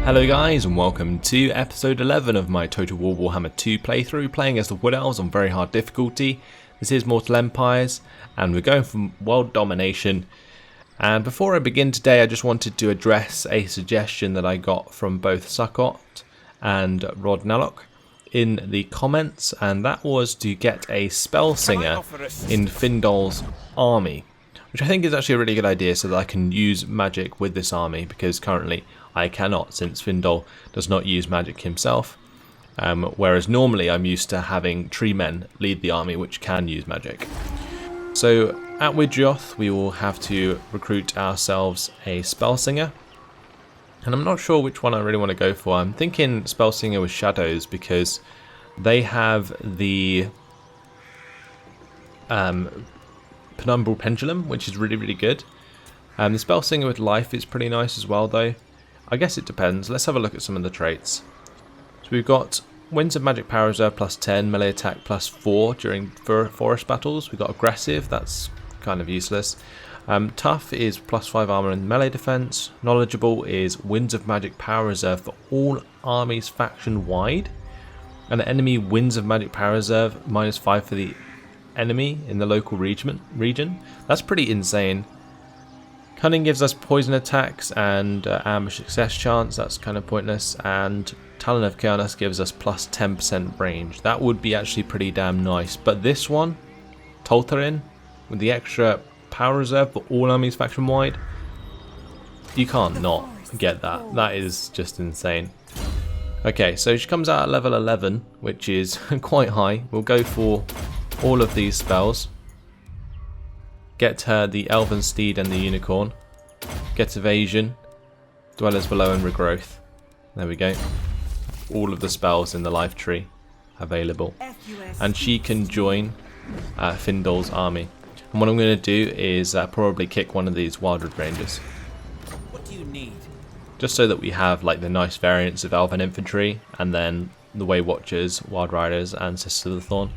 Hello guys and welcome to episode 11 of my Total War Warhammer 2 playthrough, playing as the Wood Elves on very hard difficulty. This is Mortal Empires and we're going for World Domination. And before I begin today, I just wanted to address a suggestion that I got from both Sukkot and Rod Nallock in the comments, and that was to get a spell singer in Findol's army, which I think is actually a really good idea so that I can use magic with this army, because currently I cannot, since Findol does not use magic himself, whereas normally I'm used to having tree men lead the army which can use magic. So at Widrioth we will have to recruit ourselves a spell singer, and I'm not sure which one I really want to go for. I'm thinking spell singer with shadows because they have the Penumbral Pendulum, which is really good. The spell singer with life is pretty nice as well though. I guess it depends. Let's have a look at some of the traits. So we've got Winds of Magic Power Reserve plus 10, melee attack plus 4 during forest battles. We've got aggressive, that's kind of useless. Tough is plus 5 armor and melee defense. Knowledgeable is Winds of Magic Power Reserve for all armies faction wide. And enemy Winds of Magic Power Reserve minus 5 for the enemy in the local region. That's pretty insane. Cunning gives us poison attacks and ambush success chance. That's kind of pointless. And Talon of Kianas gives us plus 10% range. That would be actually pretty damn nice. But this one, Tolterin, with the extra power reserve for all armies faction wide, you can't not get that. That is just insane. Okay, so she comes out at level 11, which is quite high. We'll go for all of these spells. Get her the Elven Steed and the Unicorn. Get Evasion, Dwellers Below and Regrowth. There we go. All of the spells in the life tree available. And she can join Findol's army. And what I'm going to do is probably kick one of these Wildwood Rangers. What do you need? Just so that we have like the nice variants of Elven Infantry, and then the Way Watchers, Wild Riders and Sisters of the Thorn.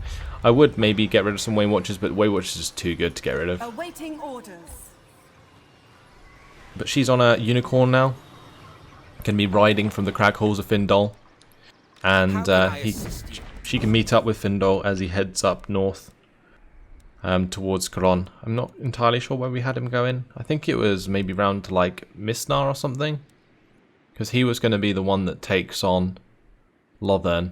I would maybe get rid of some Way Watchers, but Way Watchers is too good to get rid of. Awaiting orders. But she's on a Unicorn now. Can be riding from the crag halls of Findol. And she can meet up with Findol as he heads up north towards Karon. I'm not entirely sure where we had him going. I think it was maybe round to like Misnar or something, because he was going to be the one that takes on Lothern.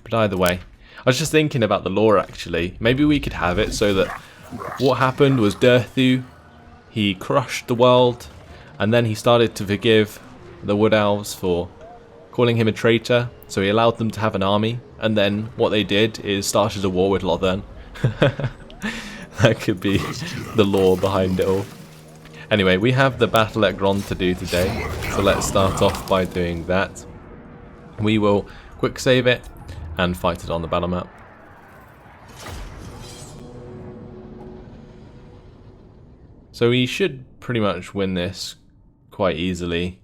But either way, I was just thinking about the lore actually. Maybe we could have it so that what happened was Durthu, he crushed the world, and then he started to forgive the Wood Elves for calling him a traitor, so he allowed them to have an army, and then what they did is started a war with Lothern. That could be the lore behind it all. Anyway, we have the battle at Gron to do today, so let's start off by doing that. We will quick save it and fight it on the battle map. So we should pretty much win this quite easily.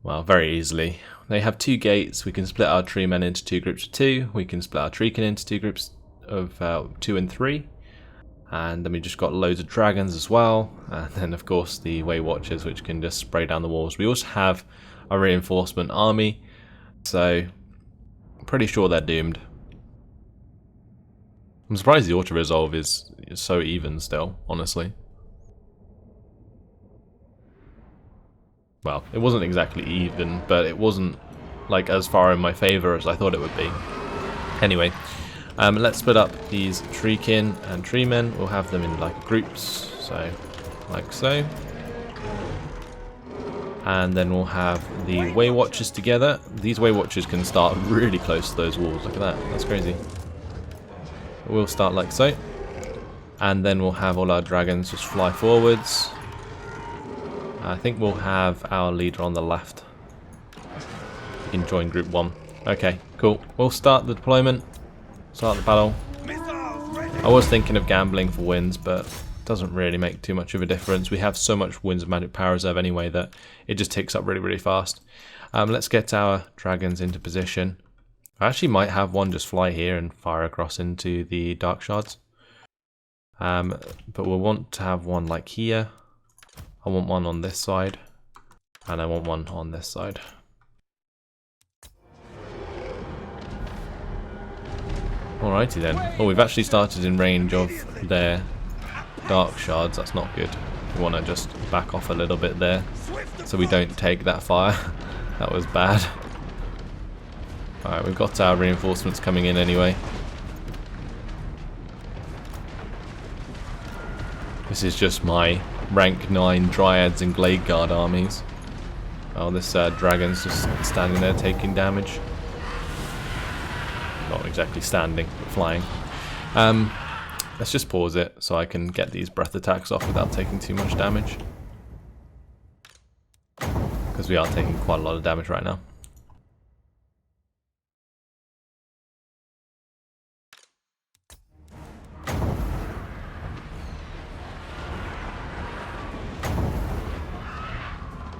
Well, very easily. They have 2 gates. We can split our tree men into 2 groups of 2. We can split our treekin into 2 groups of 2 and 3. And then we just got loads of dragons as well. And then of course the Way Watchers, which can just spray down the walls. We also have a reinforcement army. So I'm pretty sure they're doomed. I'm surprised the auto-resolve is so even still, honestly. Well, it wasn't exactly even, but it wasn't like as far in my favour as I thought it would be. Anyway, let's split up these treekin and treemen. We'll have them in like groups, so like so. And then we'll have the Way Watchers together. These Way Watchers can start really close to those walls. Look at that, that's crazy. We'll start like so. And then we'll have all our dragons just fly forwards. I think we'll have our leader on the left. You can join group 1. Okay, cool. We'll start the deployment. Start the battle. I was thinking of gambling for wins, but it doesn't really make too much of a difference. We have so much Winds of Magic Power Reserve anyway that it just ticks up really fast. Let's get our dragons into position. I actually might have one just fly here and fire across into the Dark Shards. But we'll want to have one like here. I want one on this side. And I want one on this side. Alrighty then. Oh, we've actually started in range of their dark shards. That's not good. We want to just back off a little bit there so we don't take that fire. That was bad. Alright, we've got our reinforcements coming in anyway. This is just my rank 9 Dryads and Glade Guard armies. Oh, this dragon's just standing there taking damage. Not exactly standing, but flying. Let's just pause it so I can get these breath attacks off without taking too much damage. Because we are taking quite a lot of damage right now.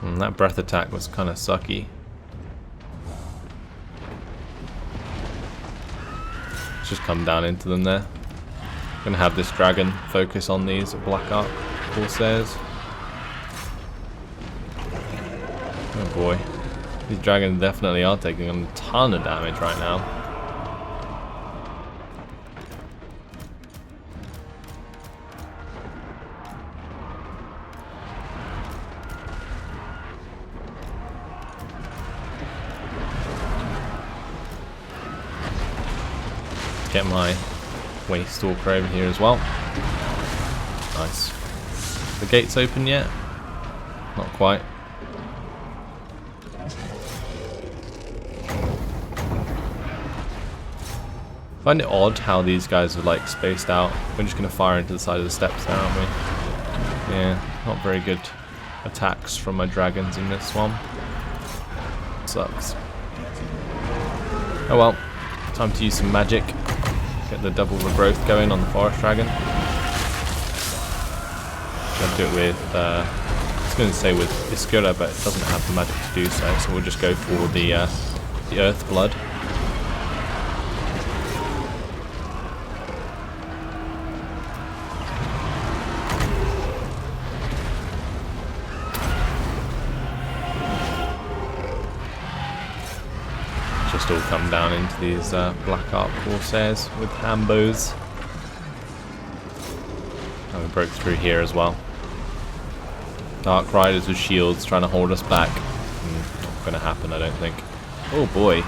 And that breath attack was kind of sucky. Let's just come down into them there. I'm going to have this dragon focus on these Black Ark Corsairs. Oh boy. These dragons definitely are taking a ton of damage right now. Get my Waste Stalker over here as well. Nice. The gates open yet? Not quite. I find it odd how these guys are like spaced out. We're just going to fire into the side of the steps there, aren't we? Yeah, not very good attacks from my dragons in this one. Sucks. Oh well, time to use some magic. Get the double regrowth going on the forest dragon. I'll do it with, I was going to say with Iskura, but it doesn't have the magic to do so, so we'll just go for the Earth Blood. Just all come down into these Black Ark Corsairs with Hambos. And we broke through here as well. Dark Riders with shields trying to hold us back. Not going to happen, I don't think. Oh boy,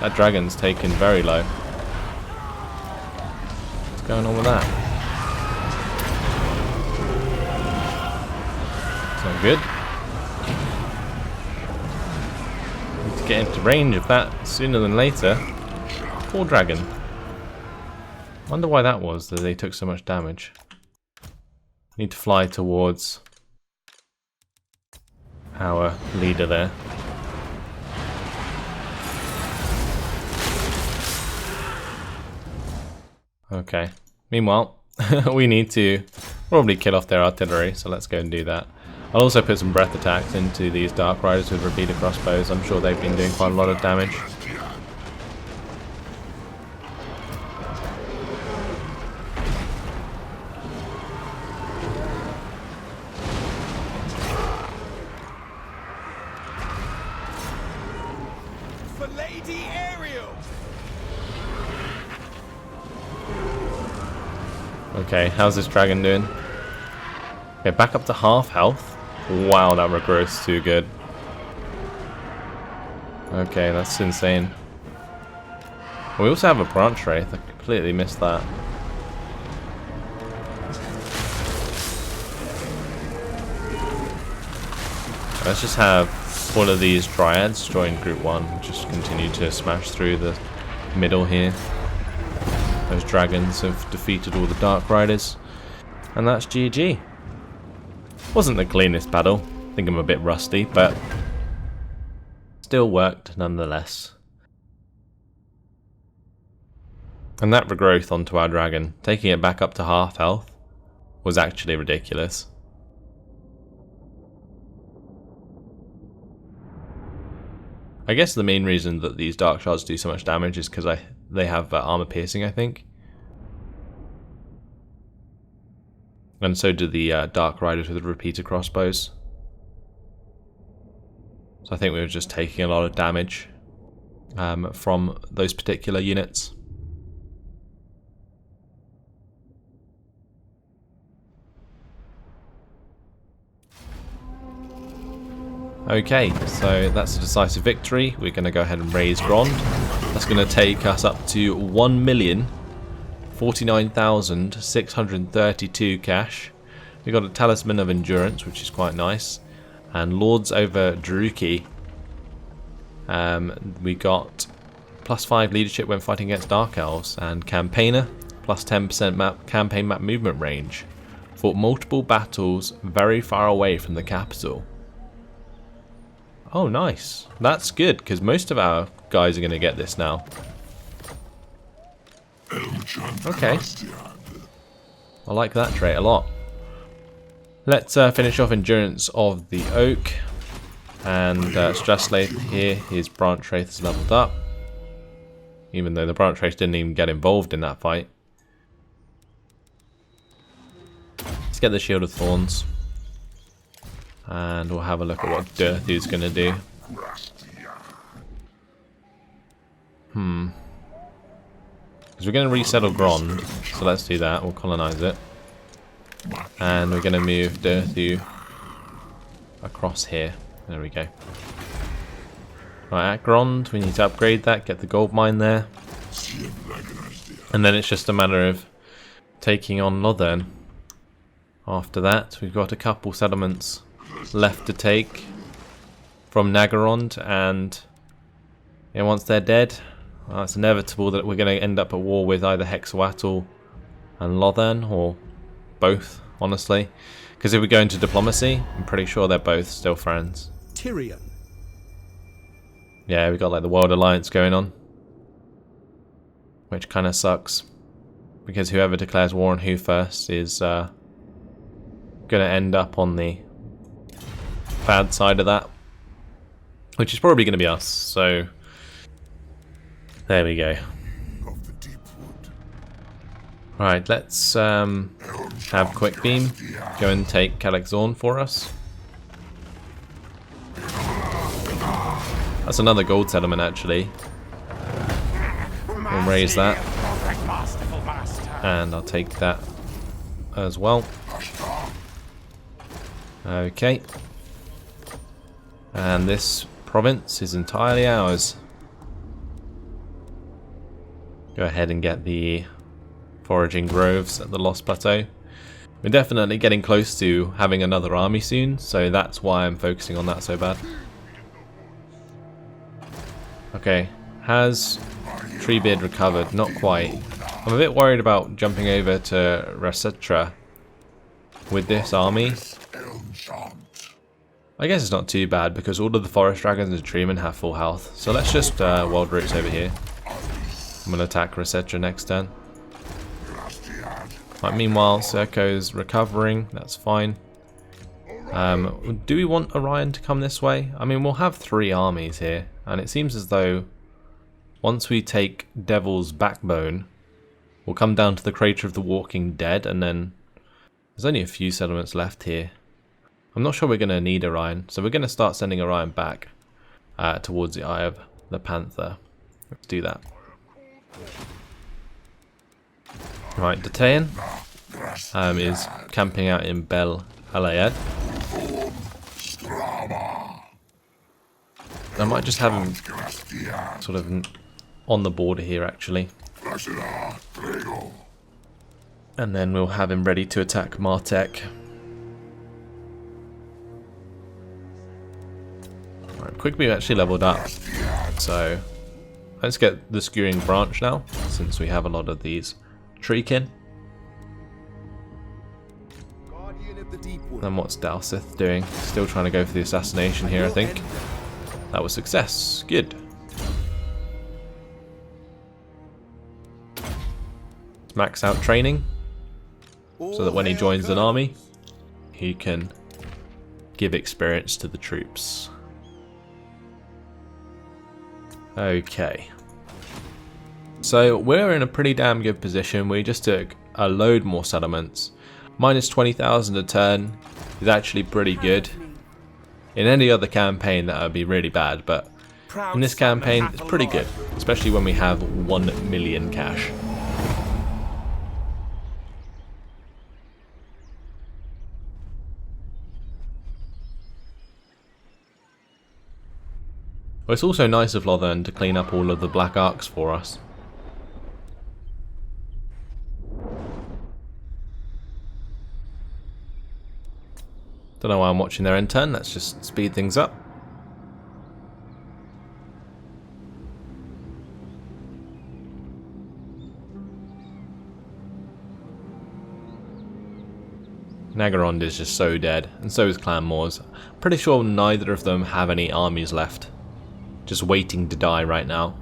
that dragon's taken very low. What's going on with that? It's not good. Need to get into range of that sooner than later. Poor dragon. Wonder why that was, that they took so much damage. Need to fly towards our leader there. Okay. Meanwhile, we need to probably kill off their artillery, so let's go and do that. I'll also put some breath attacks into these Dark Riders with repeater crossbows. I'm sure they've been doing quite a lot of damage. For Lady Ariel. Okay, how's this dragon doing? Okay, back up to half health. Wow, that regrowth's too good. Okay, that's insane. We also have a branch wraith. I completely missed that. Let's just have all of these dryads join group 1. Just continue to smash through the middle here. Those dragons have defeated all the Dark Riders. And that's GG. Wasn't the cleanest battle. I think I'm a bit rusty, but still worked nonetheless. And that regrowth onto our dragon, taking it back up to half health, was actually ridiculous. I guess the main reason that these Dark Shards do so much damage is because they have armor piercing, I think. And so do the Dark Riders with repeater crossbows. So I think we were just taking a lot of damage from those particular units. Okay, so that's a decisive victory. We're going to go ahead and raise Grond. That's going to take us up to 1,049,632 cash. We got a Talisman of Endurance, which is quite nice, and Lords over Druki. We got +5 leadership when fighting against Dark Elves, and Campaigner, plus 10% campaign map movement range. Fought multiple battles very far away from the capital. Oh, nice. That's good, because most of our guys are going to get this now. Okay. I like that trait a lot. Let's finish off Endurance of the Oak. And Strasslaith here, his Branch Wraith is leveled up. Even though the Branch Wraith didn't even get involved in that fight. Let's get the Shield of Thorns. And we'll have a look at what Durthu's going to do. Because we're going to resettle Grond, so let's do that. We'll colonize it. And we're going to move Durthu across here. There we go. Right, at Grond, we need to upgrade that, get the gold mine there. And then it's just a matter of taking on Northern. After that, we've got a couple settlements left to take from Nagarond, and once they're dead, well, it's inevitable that we're going to end up at war with either Hexawatl and Lothern, or both, honestly. Because if we go into diplomacy, I'm pretty sure they're both still friends. Tyrion. Yeah, we got like the World Alliance going on, which kind of sucks, because whoever declares war on who first is going to end up on the bad side of that, which is probably going to be us. So there we go. Right, let's have Quick Beam go and take Calexorn for us. That's another gold settlement, actually. We'll raise that, and I'll take that as well. Okay. And this province is entirely ours. Go ahead and get the foraging groves at the Lost Plateau. We're definitely getting close to having another army soon, so that's why I'm focusing on that so bad. Okay, has Treebeard recovered? Not quite. I'm a bit worried about jumping over to Rasetra with this army. I guess it's not too bad because all of the Forest Dragons and Treemen have full health. So let's just Wild Roots over here. I'm going to attack Rasetra next turn. Right, meanwhile, Serko's recovering. That's fine. Do we want Orion to come this way? I mean, we'll have 3 armies here. And it seems as though once we take Devil's Backbone, we'll come down to the Crater of the Walking Dead, and then there's only a few settlements left here. I'm not sure we're going to need Orion, so we're going to start sending Orion back towards the Eye of the Panther. Let's do that. Right, Dataean is camping out in Bel Alayed. I might just have him sort of on the border here, actually. And then we'll have him ready to attack Martek. Right, Quick Beam actually leveled up. So let's get the Skewering Branch now, since we have a lot of these Treekin. And what's Dalsith doing? Still trying to go for the assassination here, I think. That was success. Good. Let's max out training, so that when he joins an army, he can give experience to the troops. Okay. So we're in a pretty damn good position. We just took a load more settlements. Minus 20,000 a turn is actually pretty good. In any other campaign that would be really bad, but in this campaign it's pretty good, especially when we have 1 million cash. Well, it's also nice of Lothern to clean up all of the black arcs for us. Don't know why I'm watching their end turn, let's just speed things up. Nagarond is just so dead, and so is Clan Moors. I'm pretty sure neither of them have any armies left. Just waiting to die right now.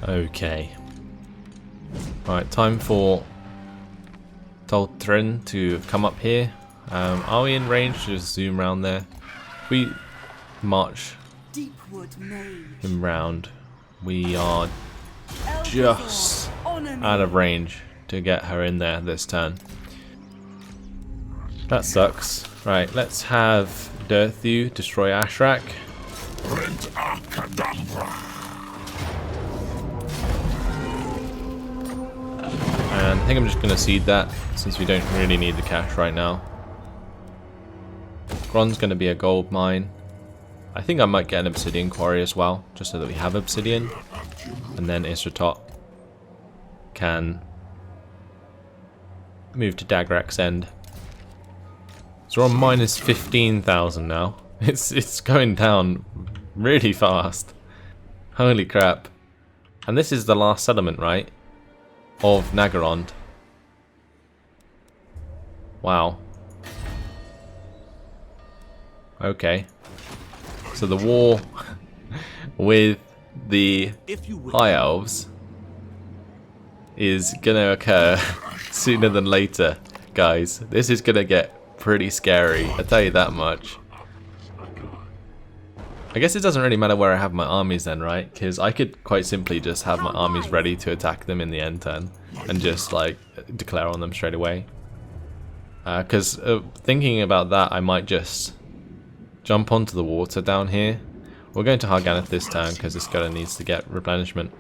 Okay. Right, time for Toltrin to come up here. Are we in range to just zoom around there? If we march him round, we are just out of range to get her in there this turn. That sucks. Right, let's have Durthu destroy Ashrak. And I think I'm just going to seed that, since we don't really need the cash right now. Gron's going to be a gold mine. I think I might get an obsidian quarry as well, just so that we have obsidian. And then Isratot can move to Dagrak's End. So we're on minus 15,000 now. It's going down really fast. Holy crap. And this is the last settlement, right? Of Nagarond. Wow. Okay. So the war with the High Elves is gonna occur sooner than later, guys. This is gonna get pretty scary, I'll tell you that much. I guess it doesn't really matter where I have my armies then, right? Because I could quite simply just have my armies ready to attack them in the end turn and just like declare on them straight away. Because thinking about that, I might just jump onto the water down here. We're going to Harganeth this turn because this guy needs to get replenishment.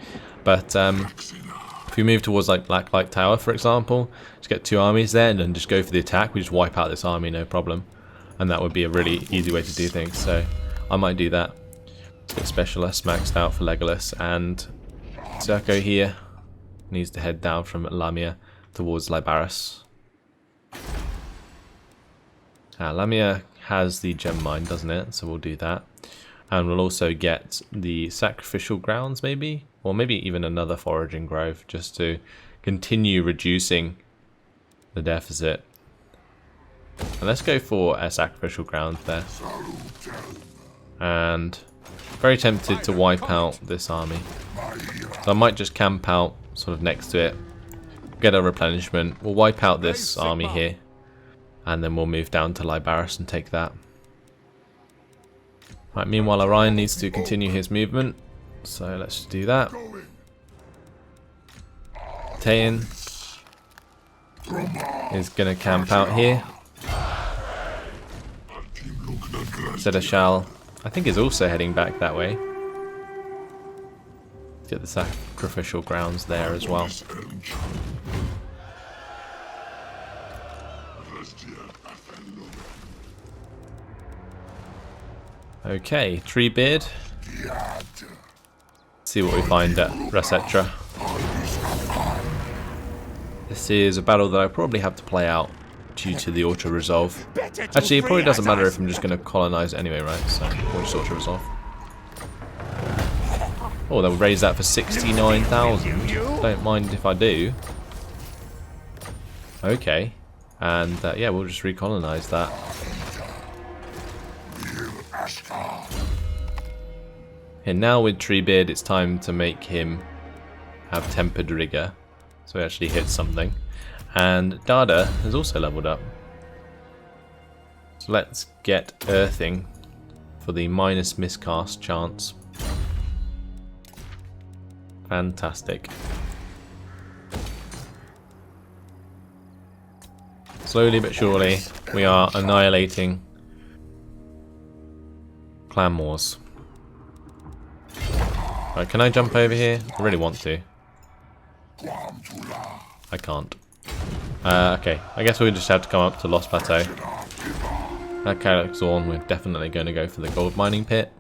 But if we move towards like Black Light Tower, for example, just get 2 armies there and then just go for the attack. We just wipe out this army, no problem. And that would be a really easy way to do things. So I might do that. Let's get Specialist maxed out for Legolas, and Zerko here needs to head down from Lamia towards Lybaris. Lamia has the gem mine, doesn't it? So we'll do that. And we'll also get the sacrificial grounds maybe, or maybe even another foraging grove, just to continue reducing the deficit. And let's go for a sacrificial ground there. And very tempted to wipe out this army. So I might just camp out sort of next to it, get a replenishment. We'll wipe out this army here, and then we'll move down to Lybaris and take that. Right, meanwhile Orion needs to continue his movement, so let's do that. Tayin is going to camp out here. Seneschal, I think, is also heading back that way. Get the sacrificial grounds there as well. Okay, Treebeard. See what we find at Rasetra. This is a battle that I probably have to play out due to the auto-resolve. Actually, it probably doesn't matter if I'm just going to colonize anyway, right? So, we'll just auto-resolve. Oh, they'll raise that for 69,000. Don't mind if I do. Okay. And, yeah, we'll just recolonize that. And now with Treebeard, it's time to make him have Tempered Rigor. So he actually hits something. And Dada has also leveled up. So let's get Earthing for the minus miscast chance. Fantastic. Slowly but surely, we are annihilating clan wars. Right, can I jump over here? I really want to. I can't. Okay, I guess we'll just have to come up to Lost Plateau. That Kazakhstan, we're definitely going to go for the gold mining pit.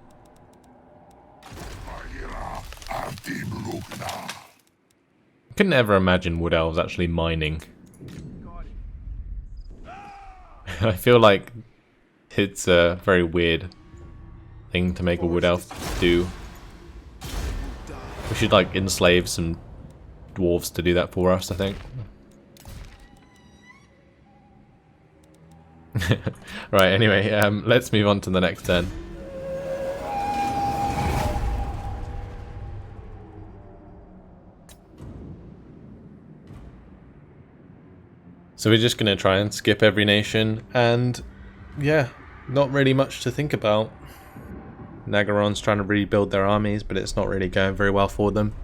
Couldn't ever imagine wood elves actually mining. I feel like it's a very weird thing to make a wood elf do. We should like enslave some dwarves to do that for us, I think. Right, anyway, let's move on to the next turn. So we're just going to try and skip every nation, and yeah, not really much to think about. Nagaron's trying to rebuild their armies, but it's not really going very well for them.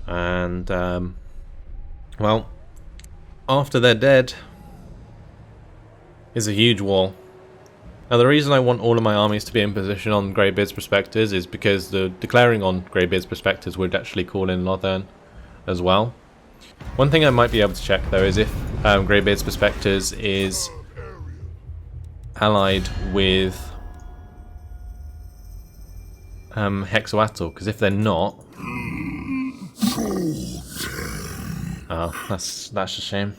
And, well, after they're dead is a huge wall. Now the reason I want all of my armies to be in position on Greybeard's Prospectors is because the declaring on Greybeard's Prospectors would actually call in Lothern as well. One thing I might be able to check though is if Greybeard's Prospectors is allied with Hexoatl, because if they're not, oh, that's a shame.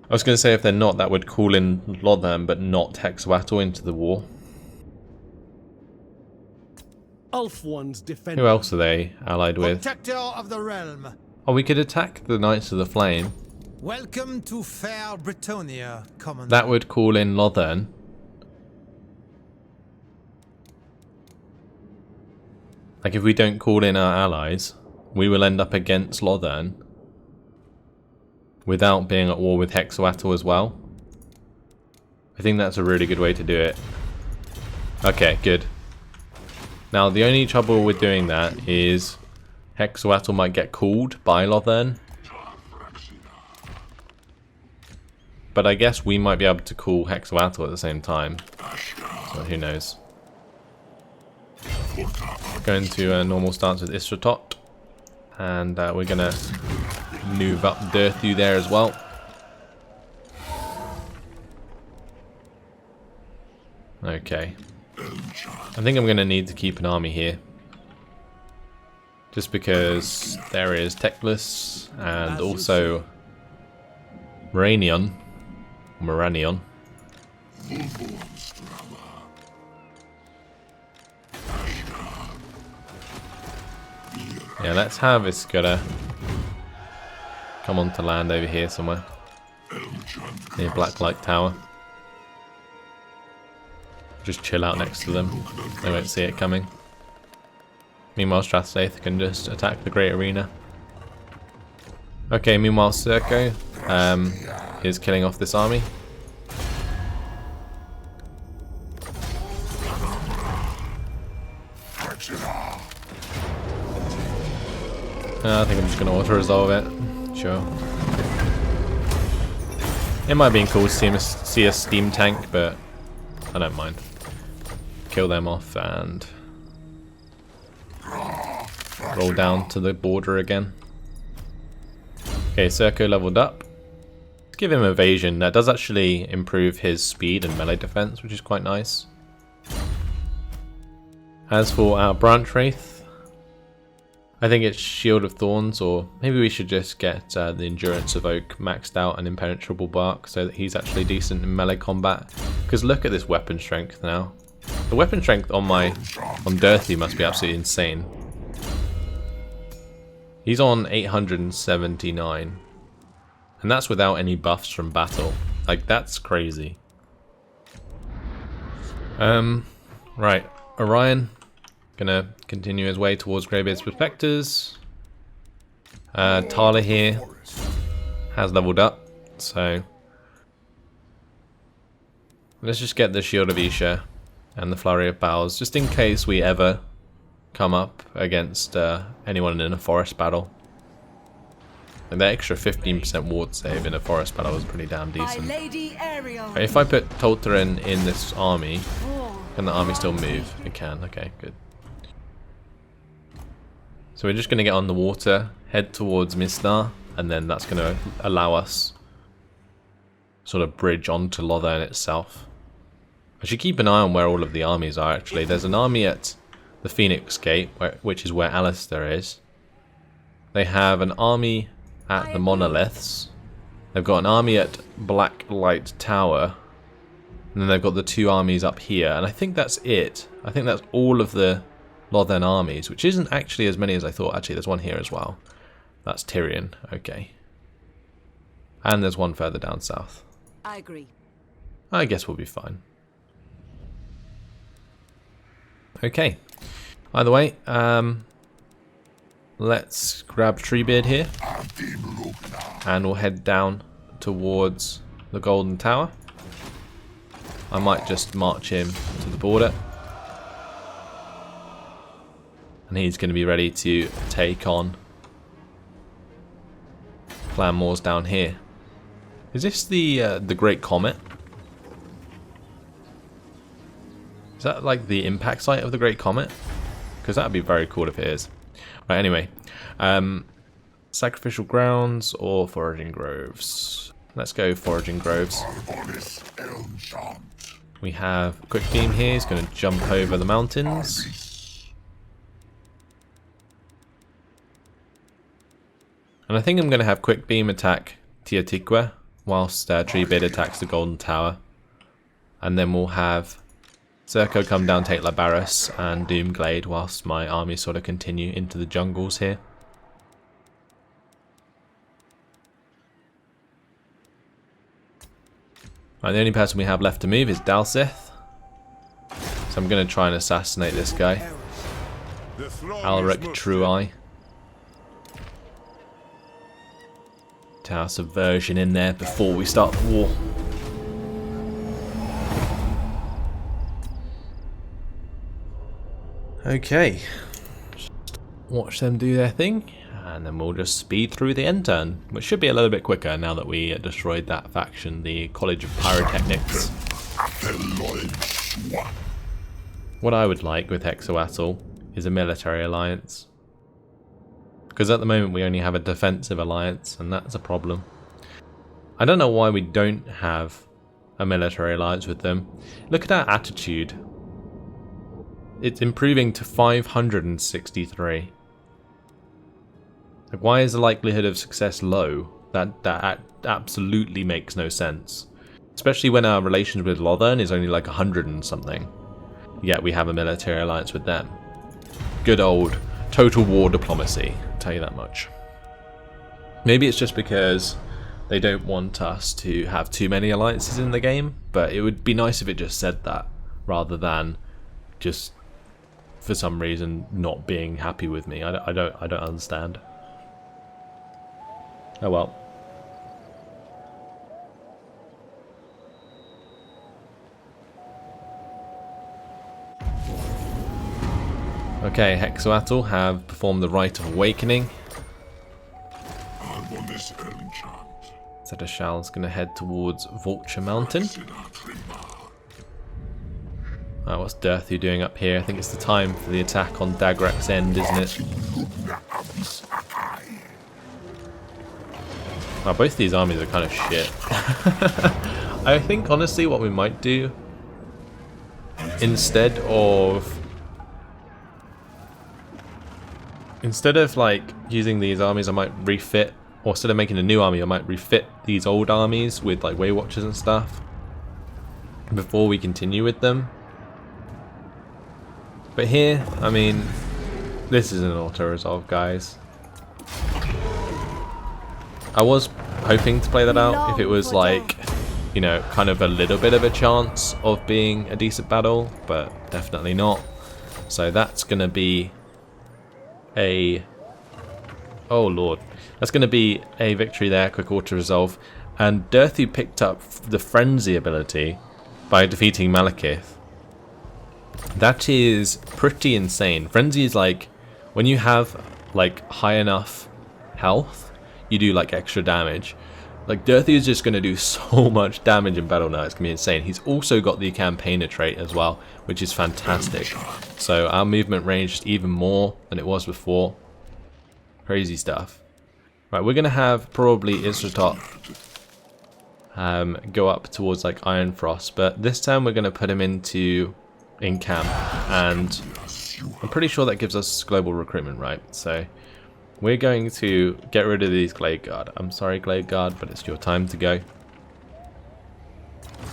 I was going to say if they're not, that would call in Lothern, but not Hexoatl into the war. Who else are they allied with? Protector of the realm. Oh, we could attack the Knights of the Flame. Welcome to fair Britannia, Commander. That would call in Lothern. Like if we don't call in our allies, we will end up against Lothern without being at war with Hexoatl as well. I think that's a really good way to do it. Okay, good. Now the only trouble with doing that is Hexoatl might get called by Lothern. But I guess we might be able to call Hexoatl at the same time. So who knows. Going to a normal stance with Istratot. And we're going to move up Durthu there as well. Okay. I think I'm going to need to keep an army here. Just because there is Teclis and also Moranion. Yeah, let's have Iskara come on to land over here somewhere. Near Blacklight Tower. Just chill out next to them. They won't see it coming. Meanwhile, Strathlaith can just attack the Great Arena. Okay, meanwhile, Serko is killing off this army. I think I'm just going to auto-resolve it. Sure. It might have been cool to see a steam tank, but I don't mind. Kill them off and roll down to the border again. Okay, Serko leveled up. Let's give him evasion. That does actually improve his speed and melee defense, which is quite nice. As for our Branch Wraith, I think it's Shield of Thorns, or maybe we should just get the Endurance of Oak maxed out and Impenetrable Bark so that he's actually decent in melee combat. Because look at this weapon strength now. The weapon strength on Durthu must be absolutely insane. He's on 879. And that's without any buffs from battle. Like, that's crazy. Right, Orion. Gonna continue his way towards Greybeard's Prospectors. Tala here has leveled up, so let's just get the Shield of Isha and the Flurry of Boughs, just in case we ever come up against anyone in a forest battle. And the extra 15% ward save in a forest battle was pretty damn decent. Okay, if I put Tolterin in this army, can the army still move? It can, okay, good. So we're just going to get on the water, head towards Mistar, and then that's going to allow us sort of bridge onto Lothern itself. I should keep an eye on where all of the armies are actually. There's an army at the Phoenix Gate, which is where Alistair is. They have an army at the Monoliths. They've got an army at Black Light Tower. And then they've got the 2 armies up here. And I think that's it. I think that's all of the Lothern armies, which isn't actually as many as I thought. Actually, there's one here as well. That's Tyrion. Okay. And there's one further down south. I agree. I guess we'll be fine. Okay. Either way, let's grab Treebeard here. And we'll head down towards the Golden Tower. I might just march him to the border. And he's going to be ready to take on Clan Moors down here. Is this the Great Comet? Is that like the impact site of the Great Comet? Because that would be very cool if it is. Right, anyway. Sacrificial Grounds or Foraging Groves? Let's go Foraging Groves. We have Quick Beam here. He's going to jump over the mountains. And I think I'm going to have Quick Beam attack Teotihuacan whilst Treebeard attacks the Golden Tower. And then we'll have Zerko come down, take Labarus and Doomglade whilst my armies sort of continue into the jungles here. Right, the only person we have left to move is Dalsith. So I'm going to try and assassinate this guy. Alric Truai. Tower Subversion in there before we start the war. Okay. Just watch them do their thing. And then we'll just speed through the end turn, which should be a little bit quicker now that we destroyed that faction, the College of Pyrotechnics. What I would like with Hexoatl is a military alliance. Because at the moment we only have a defensive alliance, and that's a problem. I don't know why we don't have a military alliance with them. Look at our attitude. It's improving to 563. Like, why is the likelihood of success low? That absolutely makes no sense. Especially when our relations with Lothern is only like 100 and something. Yet we have a military alliance with them. Good old total war diplomacy, I'll tell you that much. Maybe it's just because they don't want us to have too many alliances in the game, but it would be nice if it just said that, rather than just for some reason not being happy with me. I don't understand. Oh well. Okay, Hexoatl have performed the Rite of Awakening. Seneschal's going to head towards Vulture Mountain. What's Durthu doing up here? I think it's the time for the attack on Dagrak's End, isn't it? Wow, both these armies are kind of shit. I think honestly what we might do, instead of like using these armies, I might refit, or instead of making a new army, I might refit these old armies with like Waywatchers and stuff before we continue with them. But here, I mean, this is an auto-resolve, guys. I was hoping to play that out if it was like, you know, kind of a little bit of a chance of being a decent battle, but definitely not. So that's going to be a... oh lord. That's going to be a victory there, quick auto-resolve. And Durthu picked up the Frenzy ability by defeating Malekith. That is pretty insane. Frenzy is like, when you have like high enough health, you do like extra damage. Like Durthu is just going to do so much damage in battle now, it's going to be insane. He's also got the campaigner trait as well, which is fantastic. So our movement range is even more than it was before. Crazy stuff. Right, we're going to have probably Isratot go up towards like Iron Frost, but this time we're going to put him in camp, and I'm pretty sure that gives us global recruitment, right? So we're going to get rid of these Glade Guard. I'm sorry, Glade Guard, but it's your time to go.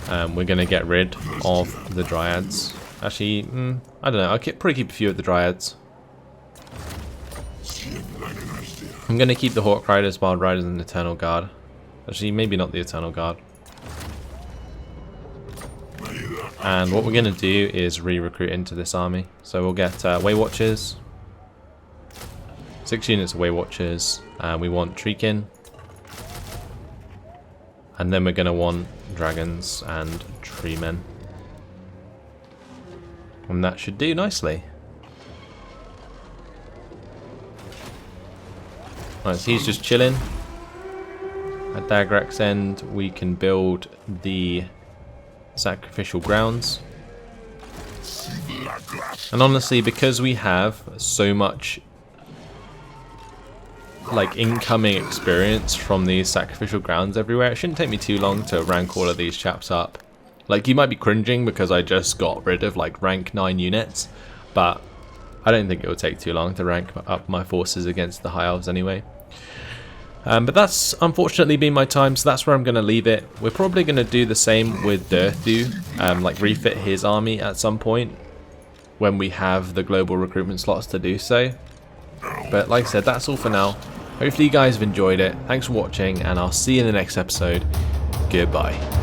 We're going to get rid of the Dryads. Actually, I don't know. I'll probably keep a few of the Dryads. I'm going to keep the Hawk Riders, Wild Riders, and Eternal Guard. Actually, maybe not the Eternal Guard. And what we're going to do is re-recruit into this army. So we'll get Way Watchers. 6 units of Way Watchers. We want Treekin. And then we're going to want Dragons and Tree Men. And that should do nicely. Right, so he's just chilling. At Dagrak's end, we can build the sacrificial grounds. And honestly, because we have so much like incoming experience from these sacrificial grounds everywhere, it shouldn't take me too long to rank all of these chaps up. Like, you might be cringing because I just got rid of like rank 9 units, but I don't think it will take too long to rank up my forces against the High Elves anyway. But that's unfortunately been my time, so that's where I'm going to leave it. We're probably going to do the same with Durthu, like refit his army at some point when we have the global recruitment slots to do so. But like I said, that's all for now. Hopefully you guys have enjoyed it. Thanks for watching, and I'll see you in the next episode. Goodbye.